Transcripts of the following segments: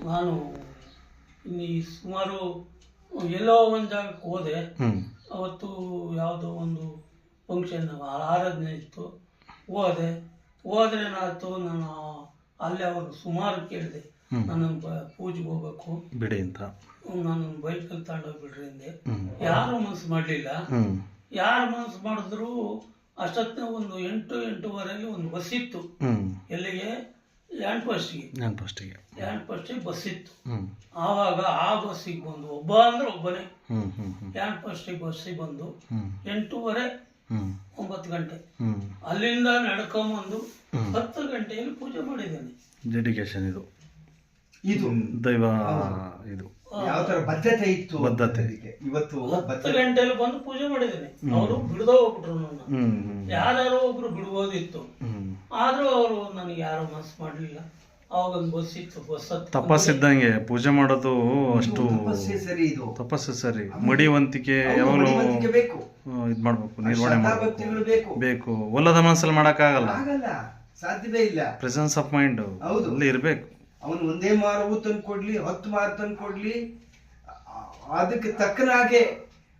ನಾನು ಇಲ್ಲಿ ಸುಮಾರು ಎಲ್ಲೋ ಒಂದು ಜಾಗಕ್ಕೆ ಹೋದೆ. ಅವತ್ತು ಯಾವುದೋ ಒಂದು ಫಂಕ್ಷನ್ ಆರಾಧನೆ ಇತ್ತು. ಹೋದ್ರೇನಾಯ್ತು, ನಾನು ಅಲ್ಲೇ ಅವರು ಸುಮಾರು ಕೇಳಿದೆ, ನಾನು ಪೂಜೆಗೆ ಹೋಗ್ಬೇಕು ಬಿಡಿ ಅಂತ. ನಾನು ಬೈಕಲ್ಲಿ ತಗೊಂಡೋಗಿ ಬಿಡ್ರಿ ಅಂದೆ. ಯಾರು ಮನಸ್ಸು ಮಾಡಲಿಲ್ಲ. ಯಾರು ಮನಸ್ಸು ಮಾಡಿದ್ರು ಅಷ್ಟೊತ್ತಿನ ಒಂದು 8-8:15 ಒಂದು ಬಸ್ ಇತ್ತು. ಎಲ್ಲಿಗೆ? ಲ್ಯಾಂಡ್ ಫಸ್ಟಿಗೆ ಬಸ್ ಇತ್ತು. ಆವಾಗ ಆ ಬಸ್ಸಿಗೆ ಬಂದು ಒಬ್ಬ ಅಂದ್ರೆ ಒಬ್ಬನೇ ಲ್ಯಾಂಡ್ ಫಸ್ಟಿಗೆ ಬಸ್ಸಿಗೆ ಬಂದು 8:30-9 ಗಂಟೆ ಅಲ್ಲಿಂದ ನಡ್ಕೊಂಬಂದು 10 ಗಂಟೆಯಲ್ಲಿ ಪೂಜೆ ಮಾಡಿದ್ದೇನೆ. ಡೆಡಿಕೇಶನ್ ಇದು ದೈವ ಇದು ಯಾವ ತರ ಬದ್ಧತೆ ಇತ್ತು. ಇವತ್ತು 10 ಗಂಟೆಯಲ್ಲಿ ಬಂದು ಪೂಜೆ ಮಾಡಿದ್ದೇನೆ. ಅವರು ಬಿಡದ ಹೋಗ್ಬಿಟ್ರು ನನ್ನ. ಯಾರು ಒಬ್ರು ಬಿಡ್ಬೋದಿತ್ತು, ಆದ್ರೂ ಅವರು ನನಗೆ ಯಾರು ಮನಸ್ಸು ಮಾಡ್ಲಿಲ್ಲ. ಅವಾಗ ಒಂದು ಬಸ್ ಇತ್ತು. ಬಸ್ ತಪಸ್ಸಿದ್ದಂಗೆ ಪೂಜೆ ಮಾಡೋದು ಅಷ್ಟು ತಪಸ್ಸು ಸರಿ. ಮಡಿವಂತಿಕೆ ಯಾವಾಗಲೂ ಇದ್ ಮಾಡ್ಬೇಕು, ನಿರ್ವಹಣೆ ಮಾಡ್ಬೇಕು. ಬೇಕು ಒಲ್ಲದ ಮನಸ್ಸಲ್ಲಿ ಮಾಡಕ್ಕಾಗಲ್ಲ, ಸಾಧ್ಯವೇ ಇಲ್ಲ. ಪ್ರೆಸೆನ್ಸ್ ಆಫ್ ಮೈಂಡ್ ಅಲ್ಲಿ ಇರ್ಬೇಕು. ಅವನು ಒಂದೇ ಮಾರವು ತಂದು ಕೊಡ್ಲಿ, 10 ಮಾರು ತಂದು ಕೊಡ್ಲಿ, ಅದಕ್ಕೆ ತಕ್ಕನಾಗೆ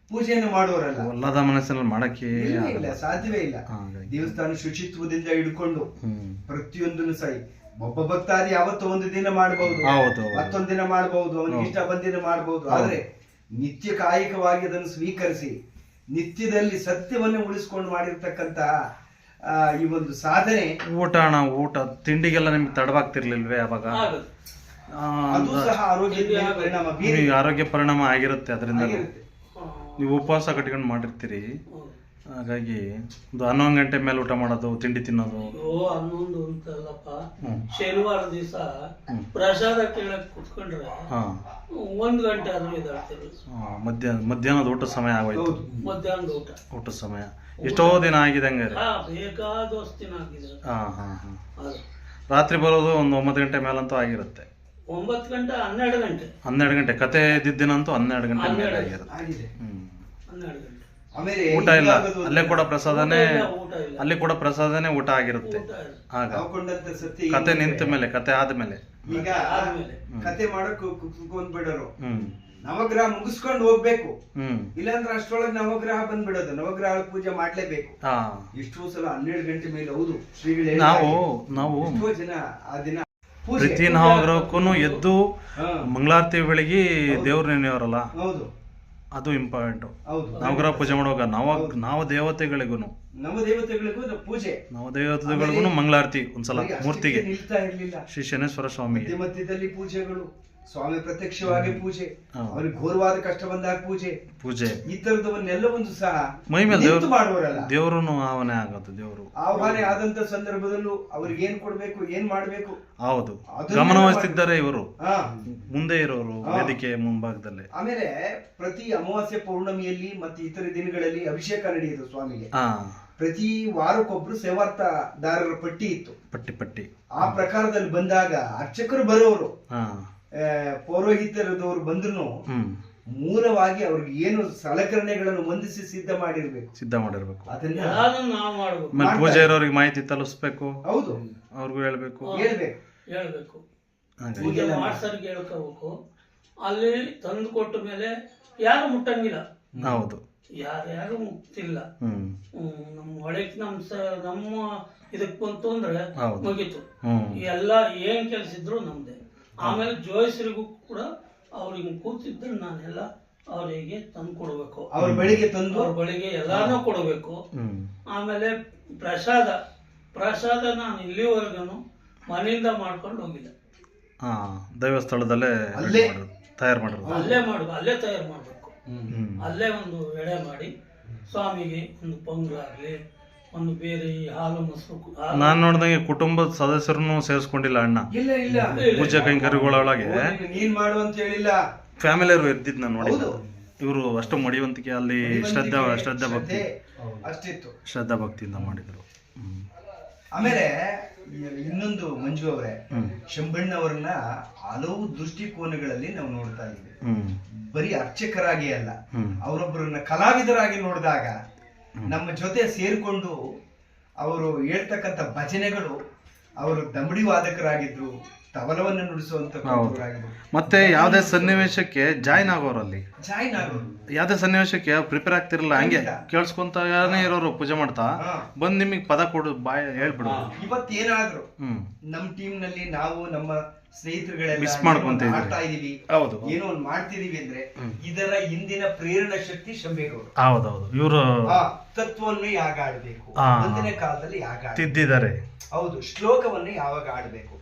ಪೂಜೆಯನ್ನು ಮಾಡುವರಲ್ಲ. ಒಲ್ಲದ ಮನಸ್ಸಿನಲ್ಲಿ ಮಾಡಕ್ಕೆ ಇಲ್ಲ, ಸಾಧ್ಯವೇ ಇಲ್ಲ. ದೇವಸ್ಥಾನ ಶುಚಿತ್ವದಿಂದ ಹಿಡ್ಕೊಂಡು ಪ್ರತಿಯೊಂದನ್ನು ಸರಿ ಒಬ್ಬ ಭಕ್ತಾದಿ ಯಾವತ್ತೋ ಒಂದು ದಿನ ಮಾಡಬಹುದು, ಮತ್ತೊಂದು ದಿನ ಮಾಡಬಹುದು, ಅವನಿಗೆ ಇಷ್ಟ ಬಂದಿನ ಮಾಡಬಹುದು. ಆದ್ರೆ ನಿತ್ಯ ಕಾಯಿಕವಾಗಿ ಅದನ್ನು ಸ್ವೀಕರಿಸಿ ನಿತ್ಯದಲ್ಲಿ ಸತ್ಯವನ್ನು ಉಳಿಸ್ಕೊಂಡು ಮಾಡಿರ್ತಕ್ಕಂತ ಈ ಒಂದು ಸಾಧನೆ. ಊಟ ತಿಂಡಿಗೆಲ್ಲ ನಿಮ್ಗೆ ತಡವಾಗ್ತಿರ್ಲಿಲ್ವೇ ಅವಾಗ? ಅದು ಸಹ ಆರೋಗ್ಯ ಪರಿಣಾಮ ಆಗಿರುತ್ತೆ. ಅದರಿಂದ ನೀವು ಉಪವಾಸ ಕಟ್ಕೊಂಡು ಮಾಡಿರ್ತೀರಿ, ಹಾಗಾಗಿ ಒಂದು 11 ಗಂಟೆ ಮೇಲೆ ಊಟ ಮಾಡೋದು, ತಿಂಡಿ ತಿನ್ನೋದು. 11 ಅಂತಲ್ಲಪ್ಪ, ಶನಿವಾರ ದಿವಸ ಪ್ರಸಾದ ಕೇಳಕ್ ಕುತ್ಕೊಂಡ್ರೆ 1 ಗಂಟೆ ಆದ್ರೂ ಇದಾಗ್ತಿರಲ್ಲ. ಮಧ್ಯಾಹ್ನದ ಊಟದ ಸಮಯ ಆಗೋಯ್ತು. ಮಧ್ಯಾಹ್ನದ ಊಟದ ಸಮಯ ಎಷ್ಟೋ ದಿನ ಆಗಿದೆ ಹಂಗಾರೆ. ಬೇಕಾದಷ್ಟು ದಿನ ಆಗಿದೆ. ರಾತ್ರಿ ಬರೋದು ಒಂದು 9 ಗಂಟೆ ಮೇಲಂತೂ ಆಗಿರುತ್ತೆ. 9 ಗಂಟೆ 12 ಗಂಟೆ ಕತೆ ಇದ್ದಿದ್ದಿನಂತೂ 12 ಗಂಟೆ ಮೇಲೆ ಆಗಿರುತ್ತೆ. 12 ಗಂಟೆ ಊಟ ಇಲ್ಲ, ಅಲ್ಲೇ ಕೂಡ ಪ್ರಸಾದನೇ ಊಟ ಆಗಿರುತ್ತೆ. ಆಗ ಕತೆ ನಿಂತ ಮೇಲೆ, ಕತೆ ಆದ್ಮೇಲೆ ಈಗ ಕತೆ ಮಾಡಕ್ ಕುತ್ಕೊಂಡ್ಬಿಡೋರು. ನವಗ್ರಹ ಮುಗಿಸ್ಕೊಂಡು ಹೋಗ್ಬೇಕು, ಇಲ್ಲಾಂದ್ರೆ ಅಷ್ಟೊಳಗೆ ನವಗ್ರಹ ಬಂದ್ಬಿಡೋದು. ನವಗ್ರಹ ಪೂಜೆ ಮಾಡ್ಲೇಬೇಕು. ಎಷ್ಟೋ ಸಲ 12 ಗಂಟೆ ಮೇಲೆ ಹೌದು ಶ್ರೀಗಳು ನಾವು ಎಷ್ಟೋ ಜನ ಆ ದಿನ ಪ್ರತಿ ನವಗ್ರಹಕ್ಕೂ ಎದ್ದು ಮಂಗಳಾರತಿ ಬೆಳಗ್ಗೆ ದೇವ್ರ ನೆನೆಯವರಲ್ಲ, ಹೌದು ಅದು ಇಂಪಾರ್ಟೆಂಟ್. ನವಗ್ರಹ ಪೂಜೆ ಮಾಡುವಾಗ ನಾವು ದೇವತೆಗಳಿಗೂ ಮಂಗಳಾರತಿ ಒಂದ್ಸಲ ಮೂರ್ತಿಗೆ, ಶ್ರೀ ಶನೇಶ್ವರ ಸ್ವಾಮಿ ಮಧ್ಯದಲ್ಲಿ ಪೂಜೆಗಳು, ಸ್ವಾಮಿ ಪ್ರತ್ಯಕ್ಷವಾಗಿ ಪೂಜೆ, ಅವರಿಗೆ ಘೋರವಾದ ಕಷ್ಟ ಬಂದಾಗ ಪೂಜೆ ಈ ತರದವನ್ನೆಲ್ಲವೊಂದು ಸಹ ಮೈ ಮೇಲೆ ಮಾಡುವರಲ್ಲ. ದೇವರು ಆಹ್ವಾನ ಆಗೋದು. ದೇವರು ಆಹ್ವಾನ ಆದಂತ ಸಂದರ್ಭದಲ್ಲೂ ಅವ್ರಿಗೆ ಏನ್ ಕೊಡ್ಬೇಕು, ಏನ್ ಮಾಡ್ಬೇಕು, ಹೌದು ಗಮನವಹಿಸ್ತಿದ್ದಾರೆ ಇವರು, ಮುಂದೆ ಇರೋರು ವೇದಿಕೆ ಮುಂಭಾಗದಲ್ಲಿ. ಆಮೇಲೆ ಪ್ರತಿ ಅಮಾವಾಸ್ಯೆ ಪೌರ್ಣಮಿಯಲ್ಲಿ ಮತ್ತೆ ಇತರ ದಿನಗಳಲ್ಲಿ ಅಭಿಷೇಕ ನಡೆಯಿತು ಸ್ವಾಮಿಗೆ. ಪ್ರತಿ ವಾರಕ್ಕೊಬ್ರು ಸೇವಾರ್ಥದಾರರ ಪಟ್ಟಿ ಇತ್ತು, ಪಟ್ಟಿ ಆ ಪ್ರಕಾರದಲ್ಲಿ ಬಂದಾಗ ಅರ್ಚಕರು ಬರೋರು, ಪೌರೋಹಿತರದವರು ಬಂದ್ರು ಮೂಲವಾಗಿ ಅವ್ರಿಗೆ ಏನು ಸಲಕರಣೆಗಳನ್ನು ಹೊಂದಿಸಿ ಸಿದ್ಧ ಮಾಡಿರ್ಬೇಕು. ಅದನ್ನ ಪೂಜೆ ಇರೋರಿಗೆ ಮಾಹಿತಿ ತಲುಪಿಸ್ಬೇಕು. ಹೌದು, ಅವ್ರಿಗೂ ಹೇಳ್ಬೇಕು. ಪೂಜೆ ಮಾಡ್ಸರ್ಗೆ ಹೇಳ್ಕೋಬೇಕು. ಅಲ್ಲಿ ತಂದು ಕೊಟ್ಟ ಮೇಲೆ ಯಾರು ಮುಟ್ಟಂಗಿಲ್ಲ. ಹೌದು, ಯಾರು ಮುಗ್ತಿಲ್ಲ. ನಮ್ಮ ಒಳಗೆ ನಮ್ಮ ಇದಕ್ ಬಂತು ಅಂದ್ರೆ ಮುಗೀತು. ಎಲ್ಲ ಏನ್ ಕೆಲ್ಸ ಇದ್ರು ನಮ್ದೆ. ಆಮೇಲೆ ಜೋಯಿಸರಿಗೂ ಕೂಡ ಅವ್ರಿಗೆ ಕೂತಿದ್ರೆ ನಾನೆಲ್ಲ ಅವರಿಗೆ ತಂದು ಕೊಡ್ಬೇಕು. ಅವ್ರ ಬಳಿಗೆ ಎಲ್ಲಾನು ಕೊಡಬೇಕು. ಆಮೇಲೆ ಪ್ರಸಾದ ನಾನು ಇಲ್ಲಿವರೆಗೂ ಮನೆಯಿಂದ ಮಾಡ್ಕೊಂಡು ಹೋಗಿಲ್ಲ. ದೈವಸ್ಥಳದಲ್ಲೇ ತಯಾರು ಮಾಡೋದು, ಅಲ್ಲೇ ತಯಾರು ಮಾಡ್ಬೇಕು. ಅಲ್ಲೇ ಒಂದು ಎಡೆ ಮಾಡಿ ಸ್ವಾಮಿಗೆ ಒಂದು ಪೊಂಗಲಾಗ್ಲಿ, ಒಂದು ಬೇರೆ ಹಾಲು ಮೊಸರು. ನಾನ್ ನೋಡ್ದಂಗೆ ಕುಟುಂಬದ ಸದಸ್ಯರನ್ನು ಸೇರಿಸ್ಕೊಂಡಿಲ್ಲ ಅಣ್ಣ. ಇಲ್ಲ ಪೂಜಾ ಕೈಂಕರ್ಯಗಳೊಳಗೆ ನೀನ್ ಮಾಡು ಅಂತ ಹೇಳಿಲ್ಲ, ಫ್ಯಾಮಿಲಿಯವರು ಇರ್ತಿದ್ ನಾನು ನೋಡಿ. ಇವರು ಅಷ್ಟು ಮಡಿವಂತಿಕೆ, ಅಲ್ಲಿ ಶ್ರದ್ಧಾ ಭಕ್ತಿಯಿಂದ ಮಾಡಿದ್ರು. ಆಮೇಲೆ ಇನ್ನೊಂದು ಮಂಜು ಅವರೇ, ಶಂಭಣ್ಣವರನ್ನ ಹಲವು ದೃಷ್ಟಿಕೋನಗಳಲ್ಲಿ ನಾವು ನೋಡ್ತಾ ಇದ್ದೀವಿ. ಬರೀ ಅರ್ಚಕರಾಗಿ ಅಲ್ಲ, ಅವರೊಬ್ಬರನ್ನ ಕಲಾವಿದರಾಗಿ ನೋಡಿದಾಗ ನಮ್ಮ ಜೊತೆ ಸೇರ್ಕೊಂಡು ಅವರು ಹೇಳ್ತಕ್ಕಂಥ ಭಜನೆಗಳು, ಅವರು ದಮಡಿ ವಾದಕರಾಗಿದ್ರು, ತಬಲವನ್ನು ನುಡಿಸುವಂತರಾಗಿದ್ರು. ಮತ್ತೆ ಯಾವ್ದೇ ಸನ್ನಿವೇಶಕ್ಕೆ ಜಾಯ್ನ್ ಆಗೋರಲ್ಲಿ, ಜಾಯ್ನ್ ಆಗೋರು, ಯಾವ್ದೇ ಸನ್ನಿವೇಶಕ್ಕೆ ಪ್ರಿಪೇರ್ ಆಗ್ತಿರಲ್ಲ, ಹಂಗೆ ಕೇಳಿಸ್ಕೊಂತಾನೆ ಇರೋರು ಪೂಜೆ ಮಾಡ್ತಾ ಬಂದ್ ನಿಮಗೆ ಪದ ಕೊಡು, ಬಾಯ್ ಹೇಳ್ಬಿಡು. ಇವತ್ತೇನಾದ್ರು ನಮ್ ಟೀಮ್ ನಲ್ಲಿ ನಾವು ನಮ್ಮ ಸ್ನೇಹಿತರುಗಳೆಲ್ಲ ಮಿಸ್ ಮಾಡ್ಕೊಂತ ಮಾಡ್ತಾ ಇದೀವಿ, ಹೌದು, ಏನೋ ಒಂದ್ ಮಾಡ್ತಿದೀವಿ ಅಂದ್ರೆ ಇದರ ಹಿಂದಿನ ಪ್ರೇರಣಾ ಶಕ್ತಿ ಶಂಬೇಗೌಡರು. ಹೌದೌದು, ಇವರು ತತ್ವವನ್ನು ಯಾಗ ಆಡ್ಬೇಕು, ಮುಂದಿನ ಕಾಲದಲ್ಲಿ ಯಾಗ ತಿದ್ದಿದ್ದಾರೆ. ಹೌದು, ಶ್ಲೋಕವನ್ನು ಯಾವಾಗ ಆಡ್ಬೇಕು.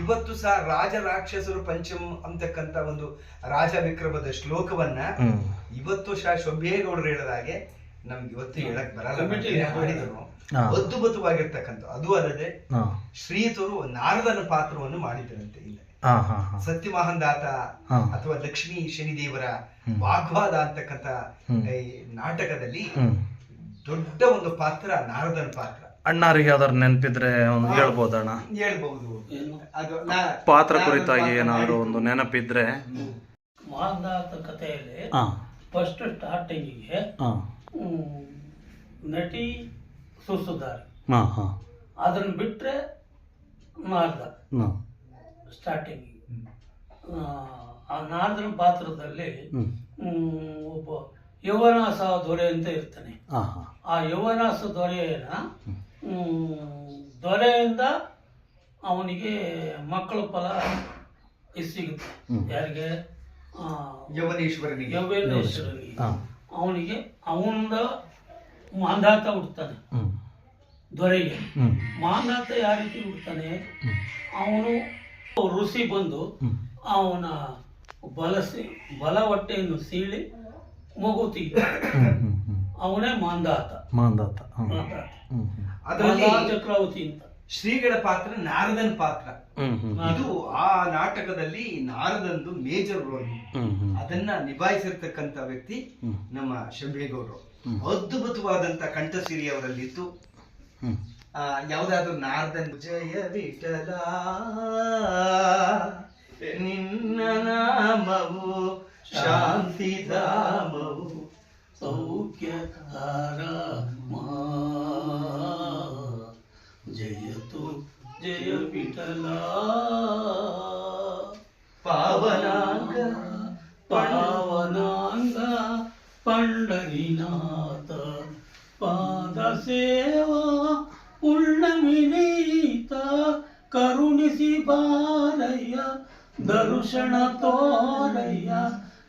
ಇವತ್ತು ಸಹ ರಾಜ ರಾಕ್ಷಸರು ಪಂಚಮ್ ಅಂತಕ್ಕಂತ ಒಂದು ರಾಜ ವಿಕ್ರಮದ ಶ್ಲೋಕವನ್ನ ಇವತ್ತು ಶಂಬೇಗೌಡರು ಹೇಳಿದ ಹಾಗೆ ನಮ್ಗೆ ಇವತ್ತು ಹೇಳಕ್ ಬರಲ್ಲ, ಮಾಡಿದ್ರು ಅದ್ಭುತವಾಗಿರ್ತಕ್ಕಂಥ. ಅದು ಅಲ್ಲದೆ ಶ್ರೀಯುತರು ನಾರದನ ಪಾತ್ರವನ್ನು ಮಾಡಿದ್ದರಂತೆ. ಇಲ್ಲ ಸತ್ಯಮಹಂದಾತ ಅಥವಾ ಲಕ್ಷ್ಮೀ ಶನಿದೇವರ ವಾಗ್ವಾದ ಅಂತಕ್ಕಂಥ ನಾಟಕದಲ್ಲಿ ದೊಡ್ಡ ಒಂದು ಪಾತ್ರ ನಾರದನ ಪಾತ್ರ. ಅಣ್ಣಾರಿಗೆ ಯಾವ್ದಾರು ನೆನಪಿದ್ರೆ ಒಂದು ಹೇಳ್ಬೋದಣ್ಣ? ಹೇಳ್ಬಹುದು. ಅದು ಪಾತ್ರ ಕುರಿತಾಗಿ ಏನಾದ್ರು ಒಂದು ನೆನಪಿದ್ರೆ. ಮಾಂದಾತ ಕಥೆಯಲ್ಲಿ ಫಸ್ಟ್ ಸ್ಟಾರ್ಟಿಂಗಿಗೆ ನಟಿ ಸುಸುಧಾರಿ, ಅದನ್ನ ಬಿಟ್ರೆ ನಾರ್ದ ಸ್ಟಾರ್ಟಿಂಗ್. ಆ ನಾರ್ದನ ಪಾತ್ರದಲ್ಲಿ ಒಬ್ಬ ಯೌವನಾಸ ದೊರೆ ಅಂತ ಇರ್ತಾನೆ. ಆ ಯೌವನಾಸ ದೊರೆಯನ್ನ ದೊರೆಯಿಂದ ಅವನಿಗೆ ಮಕ್ಕಳ ಫಲ ಸಿಗುತ್ತೆ. ಯಾರಿಗೆ? ಯೌವನೇಶ್ವರನಿಗೆ. ಅವನಿಗೆ ಅವನ ಮಾಂಧಾತ ಹುಡ್ತಾನೆ ದೊರೆಗೆ. ಮಾಂಧಾತ ಯಾವ ರೀತಿ ಹುಡ್ತಾನೆ? ಅವನು ಋಷಿ ಬಂದು ಅವನ ಬಲ ಹೊಟ್ಟೆಯನ್ನು ಸೀಳಿ ಮಗು ಅವನೇ ಮಾಂಧಾತ. ಅದರಲ್ಲಿ ಚಕ್ರವರ್ತಿ ಅಂತ ಶ್ರೀಗಳ ಪಾತ್ರ ನಾರದನ್ ಪಾತ್ರ. ಇದು ಆ ನಾಟಕದಲ್ಲಿ ನಾರದಂದು ಮೇಜರ್ ರೋಲ್. ಅದನ್ನ ನಿಭಾಯಿಸಿರ್ತಕ್ಕಂತ ವ್ಯಕ್ತಿ ನಮ್ಮ ಶಂಬೇಗೌಡರು. ಅದ್ಭುತವಾದಂತ ಕಂಠಸಿರಿ ಅವರಲ್ಲಿತ್ತು. ಯಾವ್ದಾದ್ರು ನಾರದನ್ ಜಯ ವಿಠಲ ನಿನ್ನ ನಾಮವು ಶಾಂತಿಧಾಮವು ಸೌಖ್ಯಕಾರ ಜಯತು ಜಯ ವಿಠಲ ಪಾವನಾಂಗ ಪಾವನಾಂಗ ಪಂಡರಿನಾಥ ಪಾದ ಸೇವಾ ಪುಣ್ಯಮಿನೀತ ಕರುಣಿಸಿ ಬಾರಯ್ಯ ದರ್ಶನ ತೋರಯ್ಯ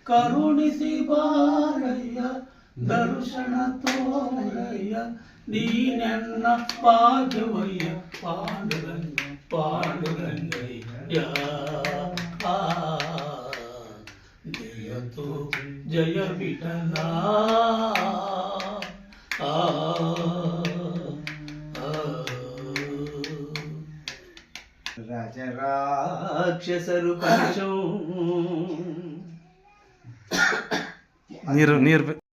ಕರುಣಿಸಿ ಬಾರಯ್ಯ ದರ್ಶನ ತೋರಯ್ಯ ನೀನೆನ್ನ ಪಾದವಯ್ಯ ಪಾಂಡುರಂಗ ಪಾಂಡುರಂಗಯ್ಯ ಜಯತು ಜಯ ವಿಠಲ ರಾಜ ರಾಕ್ಷಸರು ಪಂಚಂ ನೀರು